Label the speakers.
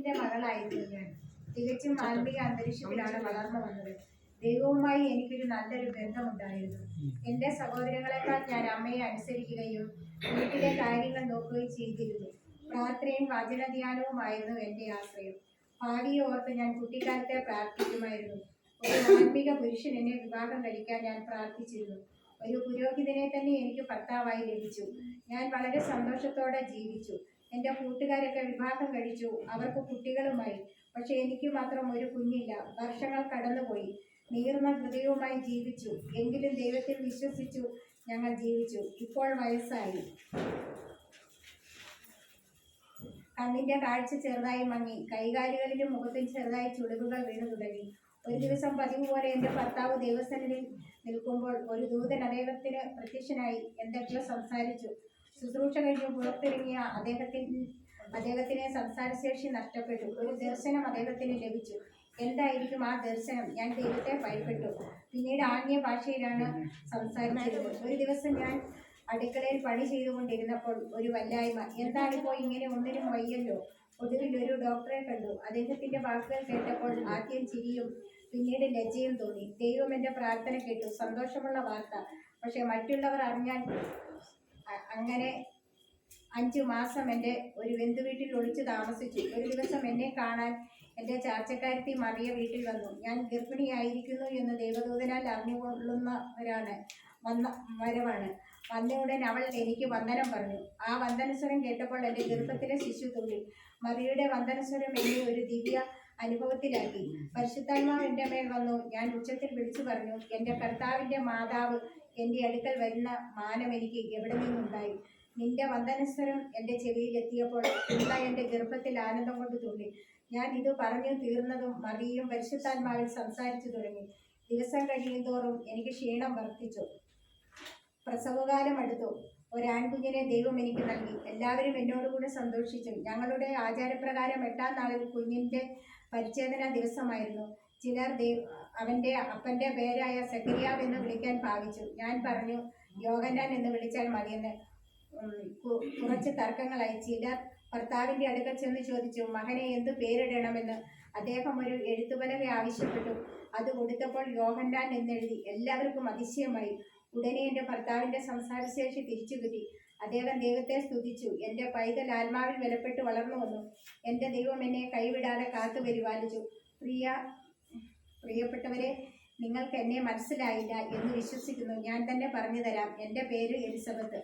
Speaker 1: എലിസബത്തിന്റെ മകളായിരുന്നു ഞാൻ. തികച്ചും ആത്മീയ അന്തരീക്ഷത്തിലാണ് വളർന്നു വന്നത്. ദൈവവുമായി എനിക്കൊരു നല്ലൊരു ബന്ധമുണ്ടായിരുന്നു. എന്റെ സഹോദരങ്ങളെക്കാൾ ഞാൻ അമ്മയെ അനുസരിക്കുകയും വീട്ടിലെ കാര്യങ്ങൾ നോക്കുകയും ചെയ്തിരുന്നു. പ്രാർത്ഥനയും വചനധ്യാനവുമായിരുന്നു എന്റെ ആശ്രയം. ഭാവിയെ ഓർത്ത് ഞാൻ കുട്ടിക്കാലത്തെ പ്രാർത്ഥിക്കുമായിരുന്നു. ഒരു ആത്മീക പുരുഷൻ എന്നെ വിവാഹം കഴിക്കാൻ ഞാൻ പ്രാർത്ഥിച്ചിരുന്നു. ഒരു പുരോഹിതനെ തന്നെ എനിക്ക് ഭർത്താവായി ലഭിച്ചു. ഞാൻ വളരെ സന്തോഷത്തോടെ ജീവിച്ചു. എൻ്റെ കൂട്ടുകാരൊക്കെ വിവാഹം കഴിച്ചു, അവർക്ക് കുട്ടികളുമായി. പക്ഷെ എനിക്ക് മാത്രം ഒരു കുഞ്ഞില്ല. വർഷങ്ങൾ കടന്നുപോയി. നീർന്ന ഹൃദയവുമായി ജീവിച്ചു. എങ്കിലും ദൈവത്തിൽ വിശ്വസിച്ചു ഞങ്ങൾ ജീവിച്ചു. ഇപ്പോൾ വയസ്സായി. കണ്ണിന്റെ കാഴ്ച ചെറുതായി മങ്ങി. കൈകാലുകളിലും മുഖത്തും ചെറുതായി ചുളിവുകൾ വീണു തുടങ്ങി. ഒരു ദിവസം പതിവ് പോലെ എൻ്റെ ഭർത്താവ് ദൈവസന്നിധിയിൽ നിൽക്കുമ്പോൾ ഒരു ദൂതൻ അദ്ദേഹത്തിന് പ്രത്യക്ഷനായി എന്തൊക്കെയോ സംസാരിച്ചു. ശുശ്രൂഷ കഴിഞ്ഞ് പുറത്തിറങ്ങിയ അദ്ദേഹത്തിന് സംസാരശേഷി നഷ്ടപ്പെട്ടു. ഒരു ദർശനം അദ്ദേഹത്തിന് ലഭിച്ചു. എന്തായിരിക്കും ആ ദർശനം? ഞാൻ ദൈവത്തെ ഭയപ്പെട്ടു. പിന്നീട് ആംഗ്യ ഭാഷയിലാണ് സംസാരിച്ചത്. ഒരു ദിവസം ഞാൻ അടുക്കളയിൽ പണി ചെയ്തുകൊണ്ടിരുന്നപ്പോൾ ഒരു വല്ലായ്മ. എന്താണിപ്പോൾ ഇങ്ങനെ? ഒന്നിനും വയ്യല്ലോ. ഒടുവിൽ ഒരു ഡോക്ടറെ കണ്ടു. അദ്ദേഹത്തിന്റെ വാക്കുകൾ കേട്ടപ്പോൾ ആദ്യം ചിരിയും പിന്നീട് ലജ്ജയും തോന്നി. ദൈവം എൻ്റെ പ്രാർത്ഥന കേട്ടു. സന്തോഷമുള്ള വാർത്ത. പക്ഷെ മറ്റുള്ളവർ അറിഞ്ഞാൽ. അങ്ങനെ 5 മാസം എൻ്റെ ഒരു ബന്ധുവീട്ടിൽ ഒളിച്ചു താമസിച്ചു. ഒരു ദിവസം എന്നെ കാണാൻ എൻ്റെ ചാർച്ചക്കാരത്തി മറിയ വീട്ടിൽ വന്നു. ഞാൻ ഗർഭിണിയായിരിക്കുന്നു എന്ന് ദേവദൂതനാൽ അറിഞ്ഞുകൊള്ളുന്നവരാണ് വരവാണ്. വന്നയുടൻ അവൾ എനിക്ക് വന്ദനം പറഞ്ഞു. ആ വന്ദനസ്വരം കേട്ടപ്പോൾ എൻ്റെ ഗർഭത്തിലെ ശിശു തുള്ളി. മറിയയുടെ വന്ദനസ്വരം എന്നെ ഒരു ദിവ്യ അനുഭവത്തിലാക്കി. പരിശുദ്ധാത്മാവ് എൻ്റെ മേൽ വന്നു. ഞാൻ ഉച്ചത്തിൽ വിളിച്ചു പറഞ്ഞു, എൻ്റെ കർത്താവിൻ്റെ മാതാവ് എൻ്റെ അടുക്കൽ വരുന്ന മാനം എനിക്ക് എവിടെ നിന്നുണ്ടായി? നിന്റെ വന്ദനസ്വരം എൻ്റെ ചെവിയിൽ എത്തിയപ്പോൾ പിള്ള എൻ്റെ ഗർഭത്തിൽ ആനന്ദം കൊണ്ട് തുള്ളി. ഞാൻ ഇത് പറഞ്ഞു തീർന്നതും മറിയയും പരിശുദ്ധാത്മാവിൽ സംസാരിച്ചു തുടങ്ങി. ദിവസം കഴിയും തോറും എനിക്ക് ക്ഷീണം വർദ്ധിച്ചു. പ്രസവകാലം അടുത്തു. ഒരാൺകുഞ്ഞിനെ ദൈവം എനിക്ക് നൽകി. എല്ലാവരും എന്നോടുകൂടെ സന്തോഷിച്ചു. ഞങ്ങളുടെ ആചാരപ്രകാരം 8ാം നാളിൽ കുഞ്ഞിൻ്റെ പരിച്ഛേദന ദിവസമായിരുന്നു. ചിലർ അവൻ്റെ അപ്പൻ്റെ പേരായ സഖരിയാവ് എന്ന് വിളിക്കാൻ ഭാവിച്ചു. ഞാൻ പറഞ്ഞു, യോഹന്നാൻ എന്ന് വിളിച്ചാൽ മതിയെന്ന്. കുറച്ച് തർക്കങ്ങളായി. ചിലർ ഭർത്താവിൻ്റെ അടുക്കൽ ചെന്ന് ചോദിച്ചു, മകനെ എന്ത് പേരിടണമെന്ന്. അദ്ദേഹം ഒരു എഴുത്തുപലക ആവശ്യപ്പെട്ടു. അത് കൊടുത്തപ്പോൾ യോഹന്നാൻ എന്നെഴുതി. എല്ലാവർക്കും അതിശയമായി. ഉടനെ എൻ്റെ ഭർത്താവിൻ്റെ സംസാരശേഷി തിരിച്ചു കിട്ടി. അദ്ദേഹം ദൈവത്തെ സ്തുതിച്ചു. എൻ്റെ പൈതൽ ആത്മാവിൽ ബലപ്പെട്ട് വളർന്നു വന്നു. എൻ്റെ ദൈവം എന്നെ കൈവിടാതെ കാത്തു പരിപാലിച്ചു. പ്രിയപ്പെട്ടവരെ, നിങ്ങൾക്ക് എന്നെ മനസ്സിലായില്ല എന്ന് വിശ്വസിക്കുന്നു. ഞാൻ തന്നെ പറഞ്ഞു തരാം. എൻ്റെ പേര് എലിസബത്ത്.